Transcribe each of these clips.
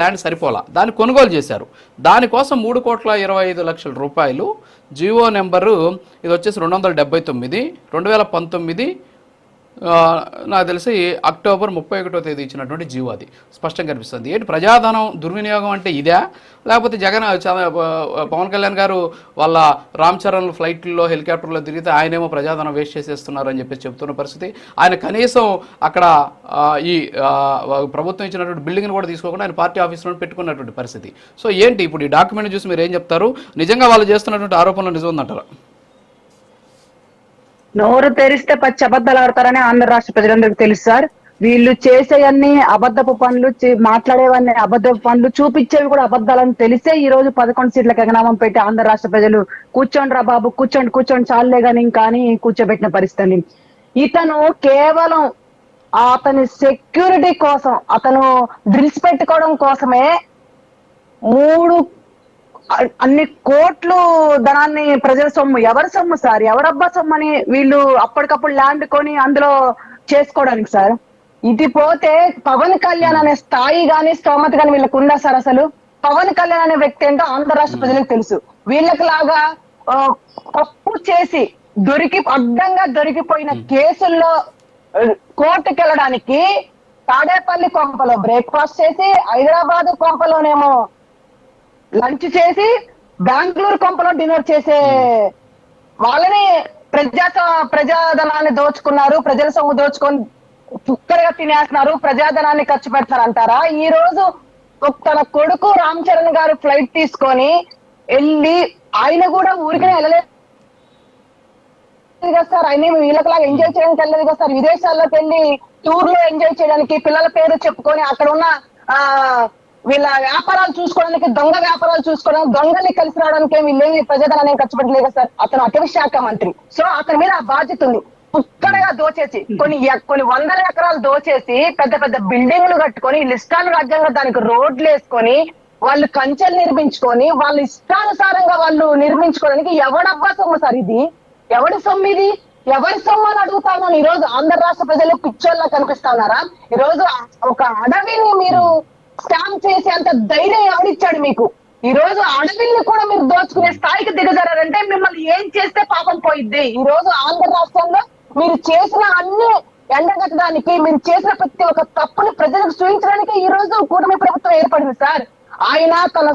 Land సరిపోలా, దాన్ని కొనుగోలు చేశారు. దానికోసం 3,25,00,000 రూపాయలు జీవో నెంబరు ఇది వచ్చేసి 279 2019 నాకు తెలిసి అక్టోబర్ 31వ తేదీ ఇచ్చినటువంటి జీవో అది స్పష్టంగా కనిపిస్తుంది. ఏంటి ప్రజాధనం దుర్వినియోగం అంటే ఇదే, లేకపోతే పవన్ కళ్యాణ్ గారు వాళ్ళ రామ్ చరణ్ ఫ్లైట్లో హెలికాప్టర్లో తిరిగితే ఆయనేమో ప్రజాధనం వేస్ట్ చేసేస్తున్నారు అని చెప్పేసి చెప్తున్న పరిస్థితి. ఆయన కనీసం అక్కడ ఈ ప్రభుత్వం ఇచ్చినటువంటి బిల్డింగ్ని కూడా తీసుకోకుండా ఆయన పార్టీ ఆఫీస్లో పెట్టుకున్నటువంటి పరిస్థితి. సో ఏంటి ఇప్పుడు ఈ డాక్యుమెంట్ చూసి మీరు ఏం చెప్తారు? నిజంగా వాళ్ళు చేస్తున్నటువంటి ఆరోపణలు నిజం ఉందంటారా? నోరు తెరిస్తే పచ్చి అబద్ధాలు ఆడతారని ఆంధ్ర రాష్ట్ర ప్రజలందరికీ తెలుసు సార్. వీళ్ళు చేసేవన్నీ అబద్ధపు పనులు, మాట్లాడేవన్నీ అబద్ధపు పనులు, చూపించేవి కూడా అబద్ధాలని తెలిసే ఈ రోజు 11 సీట్లకు ఎగనామం పెట్టి ఆంధ్ర రాష్ట్ర ప్రజలు కూర్చోండి రా బాబు, కూర్చోండి చాలులే గాని ఇంకా అని కూర్చోబెట్టిన పరిస్థితి. ఇతను కేవలం అతని సెక్యూరిటీ కోసం, అతను డ్రిల్స్ పెట్టుకోవడం కోసమే అన్ని కోట్లు ధనాన్ని, ప్రజల సొమ్ము, ఎవరి సొమ్ము సార్, ఎవరబ్బా సొమ్ము అని వీళ్ళు అప్పటికప్పుడు ల్యాండ్ కొని అందులో చేసుకోవడానికి సార్. ఇది పోతే పవన్ కళ్యాణ్ అనే స్థాయి గాని స్తోమత గాని వీళ్ళకు ఉందా సార్? అసలు పవన్ కళ్యాణ్ అనే వ్యక్తి ఏంటో ఆంధ్ర రాష్ట్ర ప్రజలకు తెలుసు. వీళ్ళకి లాగా తప్పు చేసి అడ్డంగా దొరికిపోయిన కేసుల్లో కోర్టుకు వెళ్ళడానికి తాడేపల్లి కొంపలో బ్రేక్ఫాస్ట్ చేసి, హైదరాబాద్ కొంపలోనేమో లంచ్ చేసి, బెంగళూరు కొంపలో డిన్నర్ చేసే వాళ్ళని ప్రజాధనాన్ని దోచుకున్నారు, ప్రజల సొమ్ము దోచుకొని కుక్కలుగా తినేస్తున్నారు, ప్రజాధనాన్ని ఖర్చు పెడతారంటారా? ఈ రోజు తన కొడుకు రామ్ చరణ్ గారు ఫ్లైట్ తీసుకొని వెళ్ళి, ఆయన కూడా ఊరికనే వెళ్ళలేదు కదా సార్, ఆయన వీళ్ళకిలాగా ఎంజాయ్ చేయడానికి వెళ్ళలేదు కదా సార్. విదేశాల్లోకి వెళ్ళి టూర్ లో ఎంజాయ్ చేయడానికి, పిల్లల పేరు చెప్పుకొని అక్కడ ఉన్న వీళ్ళ వ్యాపారాలు చూసుకోవడానికి, దొంగ వ్యాపారాలు చూసుకోవడానికి, దొంగల్ని కలిసి రావడానికి వీళ్ళేమి ప్రజాధనాన్ని ఖర్చు పెట్టలేదు కదా సార్. అతను అటవీ శాఖ మంత్రి. సో అతని మీద ఆ బాధ్యత ఉంది. పుక్కడగా దోచేసి కొన్ని వందల ఎకరాలు దోచేసి పెద్ద పెద్ద బిల్డింగ్లు కట్టుకొని, ఇష్టాను రాజ్యంగా దానికి రోడ్లు వేసుకొని, వాళ్ళు కంచెలు నిర్మించుకొని, వాళ్ళ ఇష్టానుసారంగా వాళ్ళు నిర్మించుకోవడానికి ఎవడబ్బా సొమ్ము సార్ ఇది? ఎవడి సొమ్ము ఇది? ఎవరి సొమ్ము అని అడుగుతా ఉన్నాను. ఈ రోజు ఆంధ్ర రాష్ట్ర ప్రజలు పిచ్చోళ్ళ కనిపిస్తా ఉన్నారా? ఈ రోజు ఒక అడవిని మీరు స్కామ్ చేసే అంత ధైర్యం ఎవడిచ్చాడు మీకు? ఈ రోజు అడవిని కూడా మీరు దోచుకునే స్థాయికి దిగజారంటే మిమ్మల్ని ఏం చేస్తే పాపం పోయిద్ది? ఈ రోజు ఆంధ్ర రాష్ట్రంలో మీరు చేసిన అన్ని ఎండగట్టడానికి, మీరు చేసిన ప్రతి ఒక్క తప్పుని ప్రజలకు చూపించడానికి ఈ రోజు కూటమి ప్రభుత్వం ఏర్పడింది సార్. ఆయన తన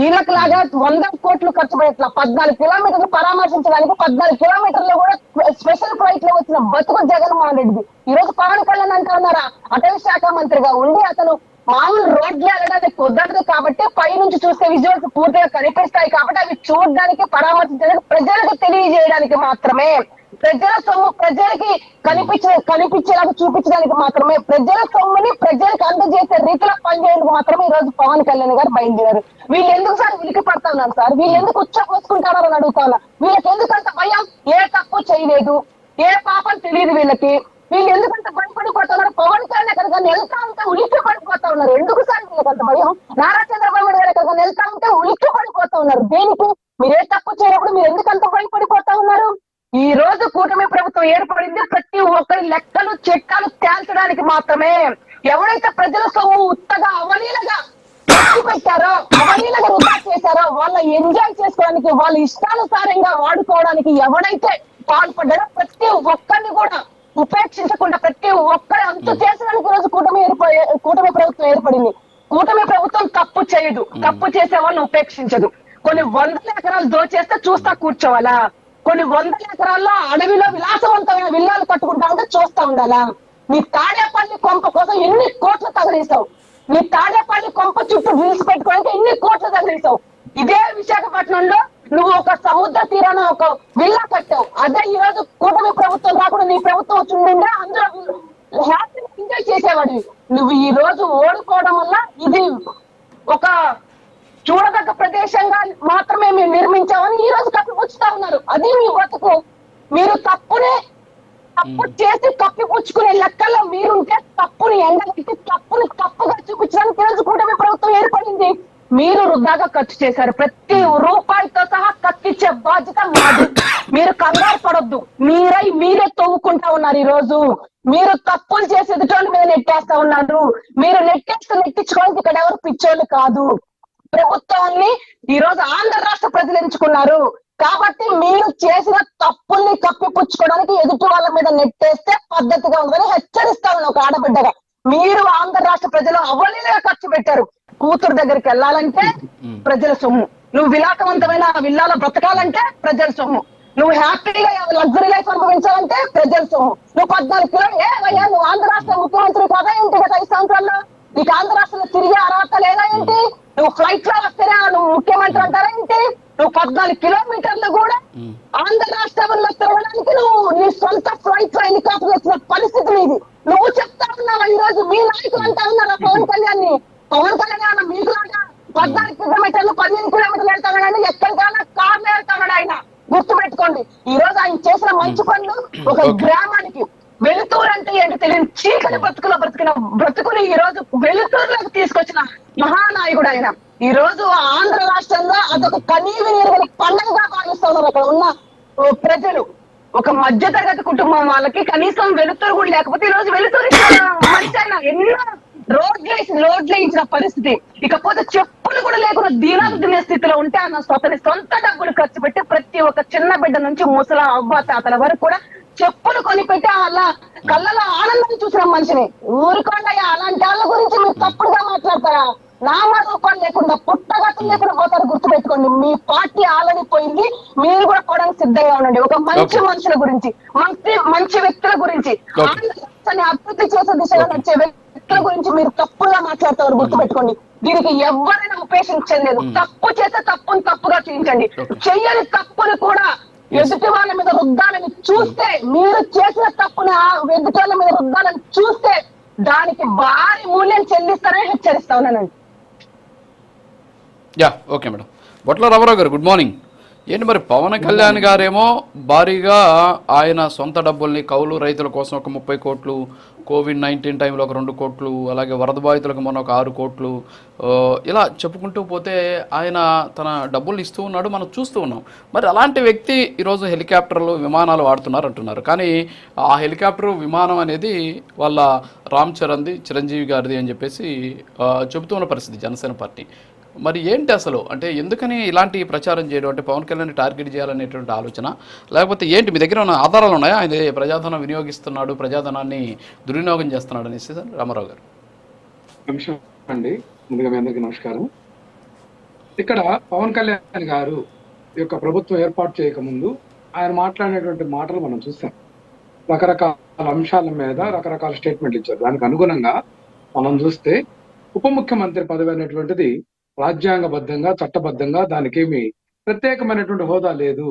ఈయనకు లాగా 100 కోట్లు ఖర్చు పెట్టట్లా. 14 కిలోమీటర్లు పరామర్శించడానికి 14 కిలోమీటర్లు కూడా స్పెషల్ ఫ్లైట్ లో వచ్చిన బతుకు జగన్మోహన్ రెడ్డి. ఈ రోజు పవన్ కళ్యాణ్ అంటున్నారా, అటవీ శాఖ మంత్రిగా ఉండి అతను మామూలు రోడ్లు వెళ్ళడానికి కుదరదు కాబట్టి పై నుంచి చూస్తే విజువల్స్ పూర్తిగా కనిపిస్తాయి కాబట్టి అవి చూడడానికి, పరామర్శించడానికి, ప్రజలకు తెలియజేయడానికి మాత్రమే, ప్రజల సొమ్ము ప్రజలకి కనిపించేలాగా చూపించడానికి మాత్రమే, ప్రజల సొమ్ముని ప్రజలకు అందజేసే రీతిలో పనిచేయడానికి మాత్రమే ఈ రోజు పవన్ కళ్యాణ్ గారు బయలుదేరారు. వీళ్ళు ఎందుకు సార్ ఉలికి పడతా ఉన్నారు సార్? వీళ్ళు ఎందుకు ఉచ్చపోసుకుంటారో అని అడుగుతా ఉన్నా. వీళ్ళకి ఎందుకంత భయం? ఏ తప్పు చేయలేదు, ఏ పాపం తెలియదు వీళ్ళకి. వీళ్ళు ఎందుకంత భయపడిపోతున్నారు? పవన్ కళ్యాణ్ ఎక్కడికన్నా వెళ్తా ఉంటే ఉలిక్కి పడిపోతా ఉన్నారు. ఎందుకు సార్ వీళ్ళకంత భయం? నారా చంద్రబాబు నాయుడు గారు ఎక్కడికన్నా వెళ్తా ఉంటే ఉలిక్కి పడిపోతా ఉన్నారు. దేనికి? మీరే తప్పు చేయనప్పుడు మీరు ఎందుకంత భయపడిపోతా ఉన్నారు? ఈ రోజు కూటమి ప్రభుత్వం ఏర్పడింది ప్రతి ఒక్కరి లెక్కలు చట్టాలు తేల్చడానికి మాత్రమే. ఎవరైతే ప్రజల సొమ్ము ఉత్తగా అవలీలగా పెట్టారో, అవలీలగా వృధా చేశారో, వాళ్ళ ఎంజాయ్ చేసుకోవడానికి, వాళ్ళ ఇష్టానుసారంగా వాడుకోవడానికి ఎవడైతే పాల్పడ్డారో ప్రతి ఒక్కరిని కూడా ఉపేక్షించకుండా ప్రతి ఒక్కరి అంతు చేసడానికి రోజు కూటమి ప్రభుత్వం ఏర్పడింది. కూటమి ప్రభుత్వం తప్పు చేయదు, తప్పు చేసే వాళ్ళని ఉపేక్షించదు. కొన్ని 100 ఎకరాలు దోచేస్తే చూస్తా కూర్చోవాలా? కొన్ని 100 ఎకరాల్లో అడవిలో విలాసవంతమైన విల్లాలు కట్టుకుంటా ఉంటే చూస్తా ఉండాలా? నీ తాడేపల్లి కొంప కోసం ఎన్ని కోట్లు తగలేసావు? నీ తాడేపల్లి కొంప చుట్టూ రీల్స్ పెట్టుకోవడానికి ఎన్ని కోట్లు తగలేసావు? ఇదే విశాఖపట్నంలో నువ్వు ఒక సముద్ర తీరాన ఒక విల్లా కట్టావు. అదే ఈ రోజు కూటమి ప్రభుత్వం రాకుండా నీ ప్రభుత్వం వచ్చి ఉండే అందులో హ్యాపీ ఎంజాయ్ చేసేవాడివి. నువ్వు ఈ రోజు ఓడిపోవడం వల్ల ఇది ఒక చూడదగ్గ ప్రదేశంగా మాత్రమే మేము నిర్మించామని ఈ రోజు కప్పిపుచ్చుతా ఉన్నారు. అది మీ బతుకు. మీరు తప్పు చేసి కప్పిపుచ్చుకునే లెక్కల్లో మీరుంటే తప్పుని ఎండగట్టి తప్పుని తప్పుగా చూపించడానికి ఈ రోజు కూటమి ప్రభుత్వం ఏర్పడింది. మీరు వృధాగా ఖర్చు చేశారు. ప్రతి రూపాయితో సహా కట్టించే బాధ్యత మాది. మీరు కంగారు పడొద్దు. మీరే తవ్వుకుంటా ఉన్నారు. ఈ రోజు మీరు తప్పులు చేసి ఎదుటోళ్ళ మీద నెట్టేస్తా ఉన్నారు. మీరు నెట్టించుకోవడానికి ఇక్కడ ఎవరు పిచ్చోళ్ళు కాదు. ప్రభుత్వాన్ని ఈ రోజు ఆంధ్ర రాష్ట్ర ప్రజలు ఎంచుకున్నారు కాబట్టి మీరు చేసిన తప్పుల్ని కప్పిపుచ్చుకోవడానికి ఎదుటి వాళ్ళ మీద నెట్టేస్తే పద్ధతిగా ఉందని హెచ్చరిస్తా ఉన్నా ఒక ఆడబిడ్డగా. మీరు ఆంధ్ర రాష్ట్ర ప్రజలు అవలీలుగా ఖర్చు పెట్టారు. కూతురు దగ్గరికి వెళ్ళాలంటే ప్రజల సొమ్ము, నువ్వు విలాసవంతమైన విల్లాలో బ్రతకాలంటే ప్రజల సొమ్ము, నువ్వు హ్యాపీగా లగ్జరీ లైఫ్ అనుభవించాలంటే ప్రజల సొమ్ము. నువ్వు 14 కిలోలు ఏవయ్యా నువ్వు ఆంధ్ర రాష్ట్ర ముఖ్యమంత్రి కదా ఏంటి గత 5 సంవత్సరాల్లో? నీకు ఆంధ్ర రాష్ట్రంలో తిరిగే అర్హత లేదా ఏంటి? నువ్వు ఫ్లైట్ లో వస్తేనే నువ్వు ముఖ్యమంత్రి అంటారా ఏంటి? నువ్వు 14 కిలోమీటర్లు కూడా ఆంధ్ర రాష్ట్రంలో తిరగడానికి నువ్వు నీ సొంత ఫ్లైట్ లో హెలికాప్టర్ వచ్చిన పరిస్థితి నీది. నువ్వు చెప్తా ఉన్నావా ఈ రోజు? మీ నాయకులు అంటా ఉన్నారా పవన్ కళ్యాణ్ ని? పవన్ కళ్యాణ్ మీకు 14 కిలోమీటర్లు 15 కిలోమీటర్లు వెళ్తాడు, ఎక్కడికైనా కార్లు వెళ్తాడు ఆయన. గుర్తు పెట్టుకోండి. ఈ రోజు ఆయన చేసిన మంచి పనులు ఒక గ్రామానికి వెలుతురు అంటే ఏంటి తెలియని చీకటి బ్రతుకుని ఈ రోజు వెలుతురులోకి తీసుకొచ్చిన మహానాయకుడు ఆయన. ఈ రోజు ఆంధ్ర రాష్ట్రంలో అదొక కనీవి నీరు పండుగగా భావిస్తా ఉన్నారు అక్కడ ఉన్న ప్రజలు. ఒక మధ్య తరగతి కుటుంబం వాళ్ళకి కనీసం వెలుతురు కూడా లేకపోతే ఈ రోజు వెలుతురు మంచి ఆయన ఎన్నో రోడ్లు ఇచ్చిన పరిస్థితి. ఇకపోతే చెప్పులు కూడా లేకుండా దీనాలు తినే స్థితిలో ఉంటే ఆయన సొంత డబ్బులు ఖర్చు పెట్టి ప్రతి ఒక్క చిన్న బిడ్డ నుంచి ముసల అవ్వ తాతల వరకు కూడా చెప్పులు కొనిపెట్టి అలా కళ్ళలో ఆనందం చూసిన మనిషిని. ఊరుకోండి అలాంటి వాళ్ళ గురించి మీరు తప్పుడుగా మాట్లాడతారా? నామరూపాలు లేకుండా పుట్టగతులు లేకుండా పోతారు. గుర్తు పెట్టుకోండి. మీ పార్టీ ఆల్రెడీ పోయింది, మీరు కూడా పోవడానికి సిద్ధంగా ఉండండి. ఒక మంచి మనుషుల గురించి, మంచి వ్యక్తుల గురించి, ఆంధ్ర రాష్ట్రాన్ని అభివృద్ధి చేసే దిశగా నడిచే వ్యక్తుల గురించి మీరు తప్పుగా మాట్లాడతారు. గుర్తు పెట్టుకోండి. దీనికి ఎవరైనా ఉపేక్షించలేదు లేదు. తప్పు చేస్తే తప్పును తప్పుగా చూపించండి. చెయ్యని తప్పును కూడా ఎదుటి వాళ్ళ మీద రుద్దాలని చూస్తే, మీరు చేసిన తప్పుని ఎదుటి వాళ్ళ మీద రుద్దాలని చూస్తే దానికి భారీ మూల్యం చెల్లిస్తారని హెచ్చరిస్తా ఉన్నానండి. Okay madam. బొట్ల రామారావు గారు గుడ్ మార్నింగ్. ఏంటి మరి పవన్ కళ్యాణ్ గారేమో భారీగా ఆయన సొంత డబ్బుల్ని కౌలు రైతుల కోసం ఒక 30 కోట్లు, COVID-19 టైంలో ఒక 2 కోట్లు, అలాగే వరద బాధితులకు మొన్న ఒక 6 కోట్లు, ఇలా చెప్పుకుంటూ పోతే ఆయన తన డబ్బులు ఇస్తూ ఉన్నాడు, మనం చూస్తూ ఉన్నాం. మరి అలాంటి వ్యక్తి ఈరోజు హెలికాప్టర్లు విమానాలు వాడుతున్నారు అంటున్నారు. కానీ ఆ హెలికాప్టర్ విమానం అనేది వాళ్ళ రామ్ చరణ్ది, చిరంజీవి గారిది అని చెప్పేసి చెబుతూ ఉన్న పరిస్థితి జనసేన పార్టీ. మరి ఏంటి అసలు అంటే ఎందుకని ఇలాంటి ప్రచారం చేయడం? అంటే పవన్ కళ్యాణ్ టార్గెట్ చేయాలనేటువంటి ఆలోచన, లేకపోతే ఏంటి? మీ దగ్గర ఉన్న ఆధారాలు ఉన్నాయా ఆయన ప్రజాధనం వినియోగిస్తున్నాడు, ప్రజాధనాన్ని దుర్వినియోగం చేస్తున్నాడు అనేసి? రామారావు గారు అంశం అండి. ముందుగా మీ అందరికీ నమస్కారం. ఇక్కడ పవన్ కళ్యాణ్ గారు యొక్క ప్రభుత్వం ఏర్పాటు చేయకముందు ఆయన మాట్లాడినటువంటి మాటలు మనం చూసాం. రకరకాల అంశాల మీద రకరకాల స్టేట్మెంట్లు ఇచ్చారు. దానికి అనుగుణంగా మనం చూస్తే ఉప ముఖ్యమంత్రి పదవి అనేటువంటిది రాజ్యాంగబద్ధంగా, చట్టబద్ధంగా దానికేమి ప్రత్యేకమైనటువంటి హోదా లేదు.